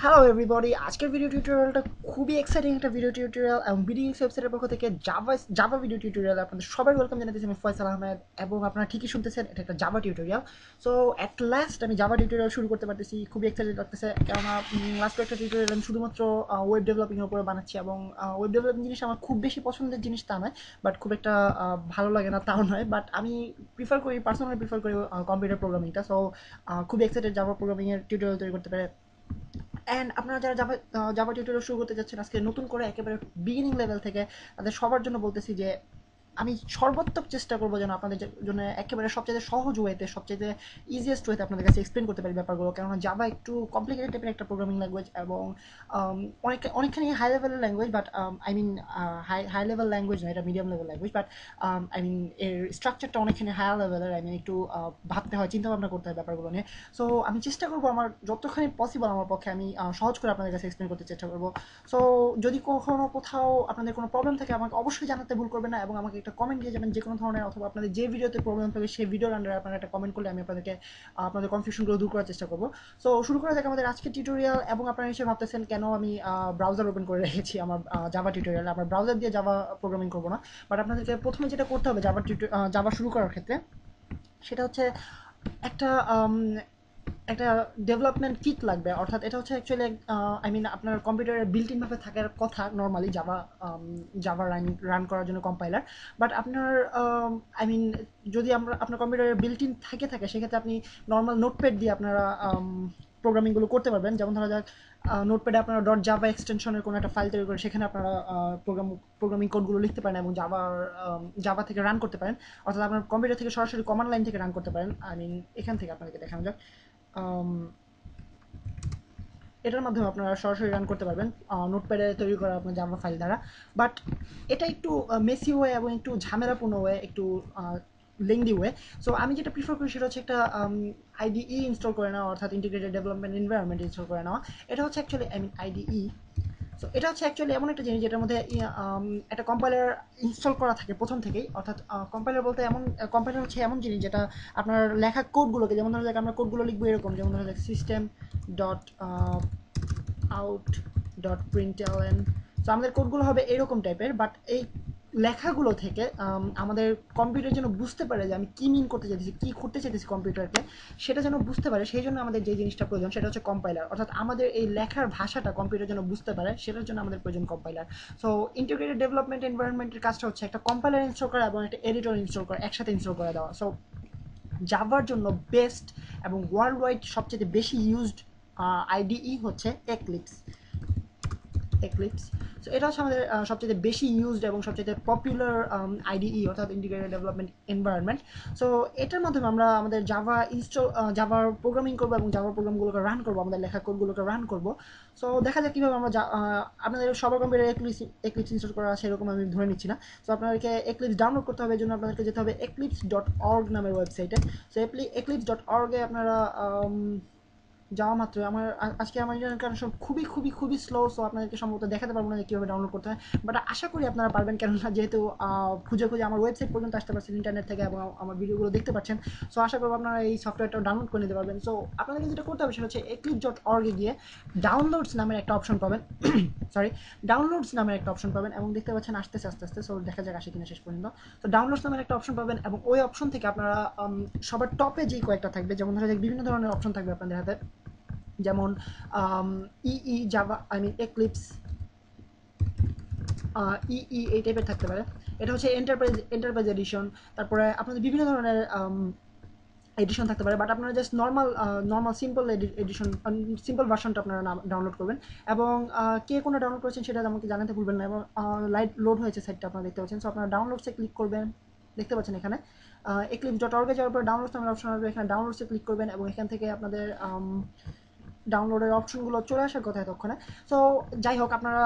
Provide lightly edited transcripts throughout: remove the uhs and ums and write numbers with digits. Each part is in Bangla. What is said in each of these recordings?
হ্যালো এভরিবডি, আজকের ভিডিও টিউটোরিয়ালটা খুবই এক্সাইটিং একটা ভিডিও টিউটোরিয়াল এবং বিডিএক্স ওয়েবসাইটের পক্ষ থেকে জাভা জাভা ভিডিও টিউটোরিয়াল আপনাদের সবাই ওয়েলকাম জানাতেছি। আমি ফয়সাল আহমেদ এবং আপনারা ঠিকই শুনতেছেন, এটা একটা Java tutorial. So at last আমি জাভা টিউটোরিয়াল শুরু করতে পারতেছি, খুবই এক্সাইটেড লাগতেছে। কেননা লাস্ট একটা টিউটোরিয়াল আমি শুধুমাত্র ওয়েব ডেভেলপিংয়ের উপরে বানাচ্ছি এবং ওয়েব ডেভেলপিং জিনিস আমার খুব বেশি পছন্দের জিনিস তা নয়, বাট খুব একটা ভালো লাগে না তাও নয়, বাট আমি পার্সোনালি প্রিফার করি কম্পিউটার প্রোগ্রামিংটা। সো খুবই এক্সাইটেড জাভা প্রোগ্রামিংয়ের টিউটোরিয়াল তৈরি করতে পারে। অ্যান্ড আপনারা যারা জাভা জাভা টিউটোরিয়াল শুরু করতে যাচ্ছেন আজকে নতুন করে একেবারে বিগিনিং লেভেল থেকে, তাদের সবার জন্য বলতেছি যে আমি সর্বোত্তম চেষ্টা করবো যেন আপনাদের জন্য একেবারে সবচেয়ে সহজ ওয়েতে, সবচেয়ে ইজিয়েস্ট ওয়েতে আপনাদের কাছে এক্সপ্লেন করতে পারি ব্যাপারগুলো। কেননা জাভা একটু কমপ্লিকেটেড টাইপের একটা প্রোগ্রামিং ল্যাঙ্গুয়েজ এবং অনেকখানি হাই লেভেলের language, but I mean high level language না, এটা medium level language, but I mean এর স্ট্রাকচারটা অনেকখানি হায়ার লেভেলের। আই মিন একটু ভাবতে হয়, চিন্তা ভাবনা করতে হয় ব্যাপারগুলো নিয়ে। সো আমি চেষ্টা করবো আমার যতখানি পসিবল আমার পক্ষে আমি সহজ করে আপনাদের কাছে এক্সপ্লেন করতে চেষ্টা করবো। সো যদি কখনো কোথাও আপনাদের কোনো প্রবলেম থাকে আমাকে অবশ্যই জানাতে ভুল করবেন না এবং আমাকে একটা কমেন্ট দিয়ে যাবেন যে কোনো ধরনের, অথবা আপনাদের যে ভিডিওতে প্রবলেম থাকে সেই ভিডিওর আন্ডারে আপনারা একটা কমেন্ট করলে আমি আপনাদেরকে আপনাদের কনফিউশনগুলো দূর করার চেষ্টা করবো। সো শুরু করা যাক আমাদের আজকের টিউটোরিয়াল। এবং আপনারা নিশ্চয়ই ভাবতেছেন কেন আমি ব্রাউজার ওপেন করে রেখেছি আমার জাভা টিউটোরিয়াল, আমার ব্রাউজার দিয়ে জাভা প্রোগ্রামিং করবো না। বাট আপনাদেরকে প্রথমে যেটা করতে হবে জাভা শুরু করার ক্ষেত্রে, সেটা হচ্ছে একটা একটা ডেভেলপমেন্ট কিট লাগবে। অর্থাৎ এটা হচ্ছে অ্যাকচুয়ালি আই মিন আপনার কম্পিউটারে বিল্ট ইনভাবে থাকার কথা নর্মালি জাভা জাভা রান করার জন্য কম্পাইলার। বাট আপনার আই মিন যদি আপনার কম্পিউটারে বিল্ট ইন থাকে সেক্ষেত্রে আপনি নর্মাল নোটপ্যাড দিয়ে আপনারা প্রোগ্রামিংগুলো করতে পারবেন। যেমন ধরা যাক নোটপ্যাডে আপনারা ডট জাভা এক্সটেনশনের কোনো একটা ফাইল তৈরি করে সেখানে আপনারা প্রোগ্রামিং কোডগুলো লিখতে পারেন এবং জাভা থেকে রান করতে পারেন। অর্থাৎ আপনার কম্পিউটার থেকে সরাসরি কমান্ড লাইন থেকে রান করতে পারেন। আই মিন এখান থেকে আপনাদেরকে দেখানো যাক, আম, এটার মাধ্যমে আপনারা সরাসরি রান করতে পারবেন নোটপ্যাডে তৈরি করা আপনার জাভা ফাইল দ্বারা। বাট এটা একটু মেসি ওয়ে এবং একটু ঝামেলাপূর্ণ ওয়ে, একটু লেংদি ওয়ে। সো আমি যেটা প্রিফার করি সেটা হচ্ছে একটা আইডিই ইনস্টল করে নেওয়া, অর্থাৎ ইন্টিগ্রেটেড ডেভেলপমেন্ট এনভায়রনমেন্ট ইনস্টল করে নেওয়া। এটা হচ্ছে actually I mean IDE. So এটা হচ্ছে অ্যাকচুয়ালি এমন একটা জিনিস যেটার মধ্যে একটা কম্পাইলার ইনস্টল করা থাকে প্রথম থেকেই। অর্থাৎ কম্পাইলার বলতে কম্পাইলার হচ্ছে এমন জিনিস যেটা আপনার লেখা কোডগুলোকে, যেমন ধরা যাক আমরা কোডগুলো লিখবো এরকম, যেমন ধরা যাক system dot out dot প্রিন্টএলএন। So আমাদের কোডগুলো হবে এরকম টাইপের, বাট এই লেখাগুলো থেকে আমাদের কম্পিউটার যেন বুঝতে পারে যে আমি কী মিন করতে চাইতেছি, কী করতে চাইতেছি কম্পিউটারকে, সেটা যেন বুঝতে পারে। সেই জন্য আমাদের যে জিনিসটা প্রয়োজন সেটা হচ্ছে কম্পাইলার। অর্থাৎ আমাদের এই লেখার ভাষাটা কম্পিউটার যেন বুঝতে পারে, সেটার জন্য আমাদের প্রয়োজন কম্পাইলার। সো ইন্টিগ্রেটেড ডেভেলপমেন্ট এনভায়রনমেন্টের কাজটা হচ্ছে একটা কম্পাইলার ইনস্টল করা এবং একটা এডিটর ইনস্টল করা, একসাথে ইনস্টল করে দেওয়া। সো জাভার জন্য বেস্ট এবং ওয়ার্ল্ড ওয়াইড সবচেয়ে বেশি ইউজড আইডিই হচ্ছে এক্লিপস। এক্লিপস। সো এটা হচ্ছে আমাদের সবচেয়ে বেশি ইউজড এবং সবচেয়ে পপুলার আইডিই, অর্থাৎ ইন্টিগ্রেটেড ডেভেলপমেন্ট এনভায়রনমেন্ট। সো এটার মাধ্যমে আমরা আমাদের জাভার প্রোগ্রামিং করবো এবং জাভার প্রোগ্রামগুলোকে রান করবো, আমাদের লেখা কোডগুলোকে রান করবো। সো দেখা যাক কীভাবে আমরা আপনাদের সবার কম্পিউটারে এক্লিপস ইনস্টল করা আছে এরকম আমি ধরে নিচ্ছি না। সো আপনাদেরকে এক্লিপস ডাউনলোড করতে হবে, এই জন্য আপনাদেরকে যেতে হবে eclipse.org নামের ওয়েবসাইটে। সো eclipse.org-এ আপনারা যাওয়া মাত্র আজকে আমার ইন্টারনেট কানেকশন খুবই খুবই খুবই স্লো। সো আপনাদেরকে সম্ভবত দেখাতে পারবো না যে কীভাবে ডাউনলোড করতে হয়, বাট আশা করি আপনারা পারবেন, কেননা যেহেতু খুঁজে খুঁজে আমার ওয়েবসাইট পর্যন্ত আসতে পারছেন ইন্টারনেট থেকে এবং আমার ভিডিওগুলো দেখতে পাচ্ছেন। সো আশা করবো আপনারা এই সফটওয়্যারটা ডাউনলোড করে নিতে পারবেন। সো আপনাদেরকে যেটা করতে হবে সেটা হচ্ছে eclipse.org-এ গিয়ে ডাউনলোডস নামের একটা অপশন পাবেন সরি ডাউনলোডস নামের একটা অপশন পাবেন এবং দেখতে পাচ্ছেন আসতেছে আস্তে আস্তে। সো দেখা যাক আসে কিনা শেষ পর্যন্ত। তো ডাউনলোডস নামের একটা অপশন পাবেন এবং ওই অপশন থেকে আপনারা সবার টপে যেই কয়েকটা থাকবে, যেমন ধরা যাক বিভিন্ন ধরনের অপশন থাকবে আপনাদের হাতে, যেমন EE Java I mean Eclipse EE এই টাইপের থাকতে পারে। এটা হচ্ছে এন্টারপ্রাইজ এডিশন। তারপরে আপনাদের বিভিন্ন ধরনের এডিশন থাকতে পারে, বাট আপনারা just normal simple edition, simple ভার্সনটা আপনারা ডাউনলোড করবেন। এবং কে কোনো ডাউনলোড করেছেন সেটা আমাকে জানাতে ভুলবেন না। এবং লাইট লোড হয়েছে সাইটটা আপনারা দেখতে পাচ্ছেন। সো আপনারা ডাউনলোডসে ক্লিক করবেন, দেখতে পাচ্ছেন এখানে eclipse.org-এ যাওয়ার পর ডাউনলোডস নামের অপশন আসবে, এখানে ডাউনলোডসে ক্লিক করবেন এবং এখান থেকে আপনাদের ডাউনলোডের অপশনগুলো চলে আসার কথা এতক্ষণে। সো যাই হোক, আপনারা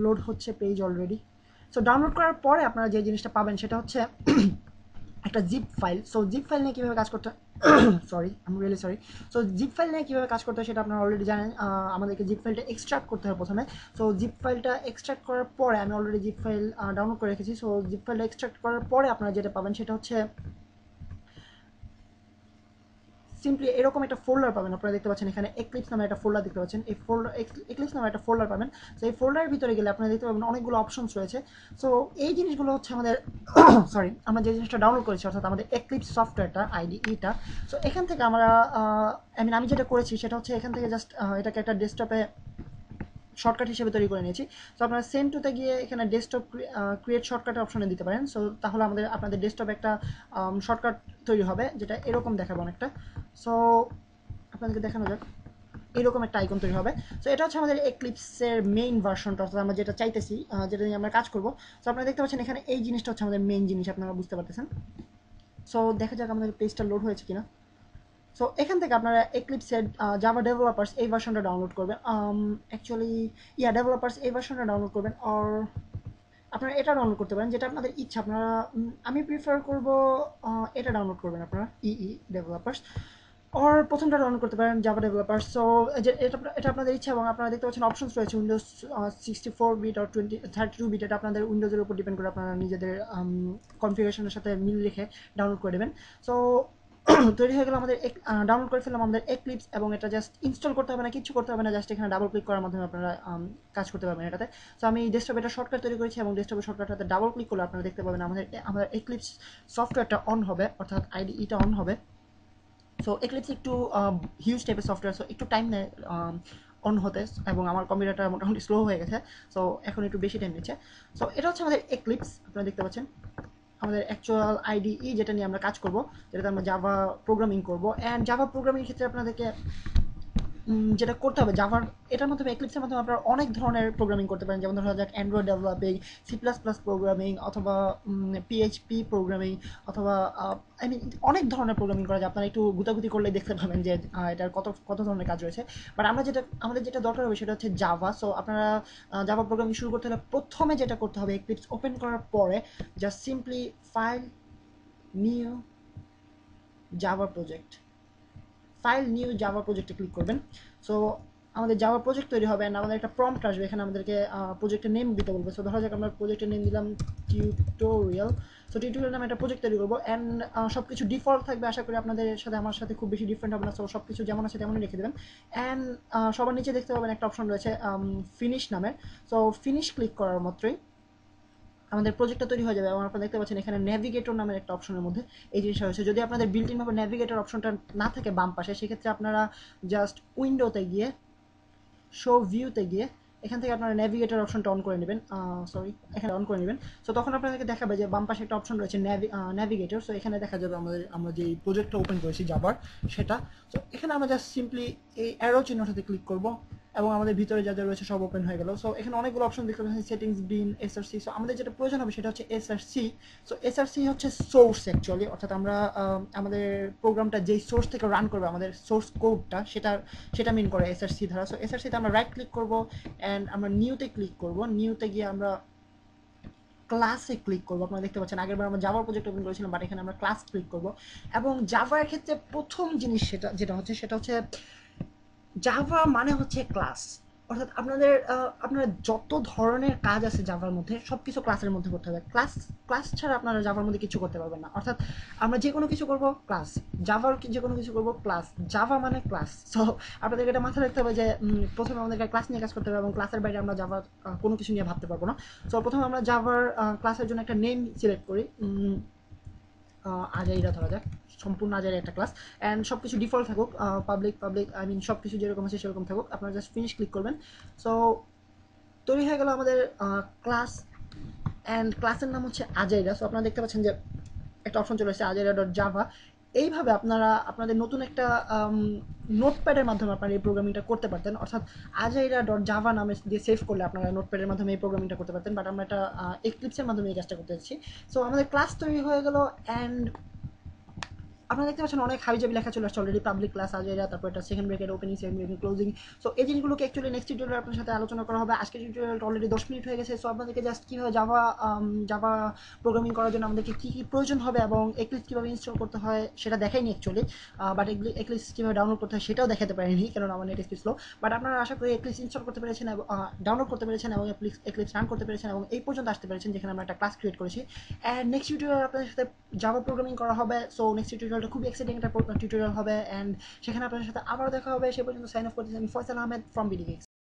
লোড হচ্ছে পেজ অলরেডি। সো ডাউনলোড করার পরে আপনারা যে জিনিসটা পাবেন সেটা হচ্ছে একটা zip file. So zip file নিয়ে কীভাবে কাজ করতে sorry I am really sorry. So zip file নিয়ে কীভাবে কাজ করতে হয় সেটা আপনারা অলরেডি জানেন। আমাদেরকে জিপ ফাইলটা এক্সট্রাক্ট করতে হবে প্রথমে। সো জিপ ফাইলটা এক্সট্রাক্ট করার পরে আমি অলরেডি জিপ ফাইল ডাউনলোড করে রেখেছি। সো জিপ ফাইলটা এক্সট্রাক্ট করার পরে আপনারা যেটা পাবেন সেটা হচ্ছে সিম্পলি এরকম একটা ফোল্ডার পাবেন। আপনারা দেখতে পাচ্ছেন এখানে এক্লিপস নামে একটা ফোল্ডার দেখতে পাচ্ছেন, এই ফোল্ডার এক্লিপস নামে একটা ফোল্ডার পাবেন। সো এই ফোল্ডারের ভিতরে গেলে আপনারা দেখতে পাবেন অনেকগুলো অপশনস রয়েছে। সো এই জিনিসগুলো হচ্ছে আমাদের সরি, আমরা যে জিনিসটা ডাউনলোড করেছি অর্থাৎ আমাদের এক্লিপস সফটওয়্যারটা আইডিইটা। সো এখান থেকে আমরা আমি যেটা করেছি সেটা হচ্ছে এখান থেকে জাস্ট এটাকে একটা ডেস্কটপে শর্টকাট হিসেবে তৈরি করে নিয়েছি। সো আপনারা সেন্ড টুতে গিয়ে এখানে ডেস্কটপ ক্রিয়েট শর্টকাটের অপশনে দিতে পারেন। সো তাহলে আপনাদের ডেস্কটপে একটা শর্টকাট তৈরি হবে যেটা এরকম দেখাবে অনেকটা। সো আপনাদেরকে দেখানো যাক, এরকম একটা আইকন তৈরি হবে। সো এটা হচ্ছে আমাদের এক্লিপসের মেইন ভার্সনটা, অর্থাৎ আমরা যেটা চাইতেছি, যেটা নিয়ে আমরা কাজ করবো। সো আপনারা দেখতে পাচ্ছেন এখানে এই জিনিসটা হচ্ছে আমাদের মেইন জিনিস, আপনারা বুঝতে পারতেছেন। সো দেখা যাক আমাদের পেজটা লোড হয়েছে কিনা। সো এখান থেকে আপনারা এক্লিপসের জাভা ডেভেলপার্স এই ভার্সনটা ডাউনলোড করবেন। অ্যাকচুয়ালি ডেভেলপার্স এই ভার্সনটা ডাউনলোড করবেন, অর আপনারা এটা ডাউনলোড করতে পারেন, যেটা আপনাদের ইচ্ছা। আপনারা আমি প্রিফার করব এটা ডাউনলোড করবেন আপনারা, ডেভেলপার্স, অর প্রথমটা ডাউনলোড করতে পারেন জাভা ডেভেলপার। সো এটা আপনাদের ইচ্ছা, এবং আপনারা দেখতে পাচ্ছেন অপশনস রয়েছে উইন্ডোজ 64 বিট আর 32 বিট। এটা আপনাদের উইন্ডোজের উপর ডিপেন্ড করে, আপনারা নিজেদের কনফিগারেশনের সাথে মিল রেখে ডাউনলোড করে দেবেন। সো তৈরি হয়ে গেল আমাদের, ডাউনলোড করে ফেললাম আমাদের এক্লিপস, এবং এটা জাস্ট ইনস্টল করতে হবে না, কিছু করতে হবে না, জাস্ট এখানে ডাবল ক্লিক করার মাধ্যমে আপনারা কাজ করতে পারবেন এটাতে। সো আমি ডেস্কটপে এটা শর্টকাট তৈরি করেছি, এবং ডেস্কটপের শর্টকাটটাতে ডাবল ক্লিক করলে আপনারা দেখতে পাবেন আমাদের এক্লিপস সফটওয়্যারটা অন হবে, অর্থাৎ আইডিইটা অন হবে। সো এক্লিপস একটু হিউজ টাইপের সফটওয়্যার, সো একটু টাইম নেয় অন হতে, এবং আমার কম্পিউটারটা মোটামুটি স্লো হয়ে গেছে। সো এখন একটু বেশি টাইম নিচ্ছে। সো এটা হচ্ছে আমাদের এক্লিপস, আপনারা দেখতে পাচ্ছেন আমাদের অ্যাকচুয়াল আইডিই, যেটা নিয়ে আমরা কাজ করব, যেটাতে আমরা জাভা প্রোগ্রামিং করব। অ্যান্ড জাভা প্রোগ্রামিং ক্ষেত্রে আপনাদেরকে যেটা করতে হবে, জাভার এটার মাধ্যমে এক্লিপসের মাধ্যমে আপনারা অনেক ধরনের প্রোগ্রামিং করতে পারেন। যেমন ধরা যাক অ্যান্ড্রয়েড ডেভেলপিং, C++ প্রোগ্রামিং, অথবা পিএইচপি প্রোগ্রামিং, অথবা আই মিন অনেক ধরনের প্রোগ্রামিং করা যায়। আপনারা একটু গুতাগুতি করলে দেখতে পাবেন যে এটার কত ধরনের কাজ রয়েছে। বাট আমাদের যেটা দরকার হবে সেটা হচ্ছে জাভা। সো আপনারা জাভা প্রোগ্রামিং শুরু করতে হলে প্রথমে যেটা করতে হবে, এক্লিপস ওপেন করার পরে just simply file, new Java project, new Java প্রজেক্টে ক্লিক করবেন। সো আমাদের জাভা প্রজেক্ট তৈরি হবে, অ্যান্ড আমাদের একটা প্রম্পট আসবে, এখানে আমাদেরকে প্রজেক্টের নেম দিতে বলবে। সো ধরা যাক আমরা প্রজেক্টের নেম দিলাম টিউটোরিয়াল। সো টিউটোরিয়াল নামে একটা প্রজেক্ট তৈরি করবো, অ্যান্ড সব কিছু ডিফল্ট থাকবে। আশা করি আপনাদের সাথে আমার সাথে খুব বেশি ডিফারেন্ট হবে না। সো সব কিছু যেমন আছে তেমনই রেখে দেবেন। অ্যান্ড সবার নিচে দেখতে পাবেন একটা অপশন রয়েছে ফিনিশ নামের। সো ফিনিশ ক্লিক করার মাত্রই আমাদের প্রজেক্টটা তৈরি হয়ে যাবে, এবং আপনারা দেখতে পাচ্ছেন এখানে ন্যাভিগেটর নামের একটা অপশনের মধ্যে এই জিনিসটা রয়েছে। যদি আপনাদের বিল্ট ইন ভাবে ন্যাভিগেটর অপশনটা না থাকে বাম পাশে, সেক্ষেত্রে আপনারা জাস্ট উইন্ডোতে গিয়ে শো ভিউতে গিয়ে এখান থেকে আপনারা ন্যাভিগেটর অপশনটা অন করে নেবেন, এখানে অন করে নেবেন। সো তখন আপনাদেরকে দেখাবে যে বাম পাশে একটা অপশন রয়েছে ন্যাভিগেটর। সো এখানে দেখা যাবে আমরা যে প্রজেক্টটা ওপেন করেছি জাভার সেটা। সো এখানে আমরা জাস্ট সিম্পলি এই অ্যারো চিহ্নটাতে ক্লিক করব, এবং আমাদের ভিতরে যা যা রয়েছে সব ওপেন হয়ে গেল। সো এখানে অনেকগুলো অপশন দেখতে পাচ্ছেন, সেটিংস, বিন, এসআরসি। সো আমাদের যেটা প্রয়োজন হবে সেটা হচ্ছে এসআরসি। সো এসআরসি হচ্ছে সোর্স অ্যাকচুয়ালি, অর্থাৎ আমরা আমাদের প্রোগ্রামটা যেই সোর্স থেকে রান করবে, আমাদের সোর্স কোডটা, সেটা মিন করে এসআরসি ধারা। সো এসআরসিতে আমরা রাইট ক্লিক করব, অ্যান্ড আমরা নিউতে ক্লিক করব। নিউতে গিয়ে আমরা ক্লাসে ক্লিক করবো। আপনারা দেখতে পাচ্ছেন আগেরবার আমরা জাভার প্রজেক্ট ওপেন করেছিলাম, বাট এখানে আমরা ক্লাস ক্লিক করব। এবং জাভার ক্ষেত্রে প্রথম জিনিস যেটা হচ্ছে জাভা মানে হচ্ছে ক্লাস, অর্থাৎ আপনারা যত ধরনের কাজ আছে জাভার মধ্যে সব কিছু ক্লাসের মধ্যে করতে হবে। ক্লাস ছাড়া আপনারা জাভার মধ্যে কিছু করতে পারবেন না। অর্থাৎ আমরা যে কোনো কিছু করব ক্লাস, জাভার যে কোনো কিছু করব ক্লাস, জাভা মানে ক্লাস। সো আপনাদেরকে এটা মাথায় রাখতে হবে যে প্রথমে আমাদেরকে ক্লাস নিয়ে কাজ করতে হবে, এবং ক্লাসের বাইরে আমরা জাভার কোনো কিছু নিয়ে ভাবতে পারবো না। সো প্রথমে আমরা জাভার ক্লাসের জন্য একটা নেম সিলেক্ট করি, আজাইরা ধরা যাক, সম্পূর্ণ আজাইরা একটা ক্লাস, অ্যান্ড সব কিছু ডিফল্ট থাকুক, পাবলিক আই মিন সব কিছু যেরকম আছে সেরকম থাকুক। আপনারা জাস্ট ফিনিশ ক্লিক করবেন। সো তৈরি হয়ে গেল আমাদের ক্লাস, অ্যান্ড ক্লাসের নাম হচ্ছে আজাইরা। সো আপনারা দেখতে পাচ্ছেন যে একটা অপশন চলে এসেছে ajaira.java। এইভাবে আপনারা আপনাদের নতুন একটা নোটপ্যাডের মাধ্যমে আপনারা এই প্রোগ্রামিংটা করতে পারতেন, অর্থাৎ ajaira.java নামে দিয়ে সেভ করলে আপনারা নোটপ্যাডের মাধ্যমে এই প্রোগ্রামিংটা করতে পারতেন। বাট আমরা এটা এক্লিপসের মাধ্যমে এই কাজটা করতে যাচ্ছি। সো আমাদের ক্লাস তৈরি হয়ে গেল, অ্যান্ড আপনারা দেখতে পাচ্ছেন অনেক হাবিজাবি লেখা চলে আসছে অলরেডি, পাবলিক ক্লাস আজাইরা, তারপর এটা second bracket opening, second bracket closing. So এই জিনিসগুলোকে অ্যাকচুয়ালি নেক্সট টিউটোরিয়ালে আপনার সাথে আলোচনা করা হবে। আজকের টিউটোরিয়ালটা অলরেডি 10 মিনিট হয়ে গেছে। সো আপনাদেরকে জাস্ট কীভাবে জাভা প্রোগ্রামিং করার জন্য আমাদেরকে কী কী প্রয়োজন হবে, এবং এক্লিপস কীভাবে ইনস্টল করতে হয় সেটা দেখাইনি অ্যাকচুয়ালি। বাট এক্লিপস কীভাবে ডাউনলোড করতে হয় সেটাও দেখাতে পারিনি, কারণ আমার নেট স্পিড স্লো। বাট আপনারা আশা করি এক্লিপস ইনস্টল করতে পেরেছেন, এবং ডাউনলোড করতে পেরেছেন, এবং এক্লিপস রান করতে পেরেছেন, এবং এই পর্যন্ত আসতে পেরেছেন যেখানে আমরা একটা ক্লাস ক্রিয়েট করেছি। অ্যান্ড নেক্সট টিউটোরিয়ালে আপনাদের সাথে জাভা প্রোগ্রামিং করা হবে। সো নেক্সট টিউটোরিয়াল টিউটোরিয়ালটা খুব এক্সাইটিং একটা টিউটোরিয়াল হবে, অ্যান্ড সেখানে আপনাদের সাথে আবারও দেখা হবে। সে পর্যন্ত সাইন অফ করতেছি আমি ফয়সাল আহমেদ ফ্রম বিডি।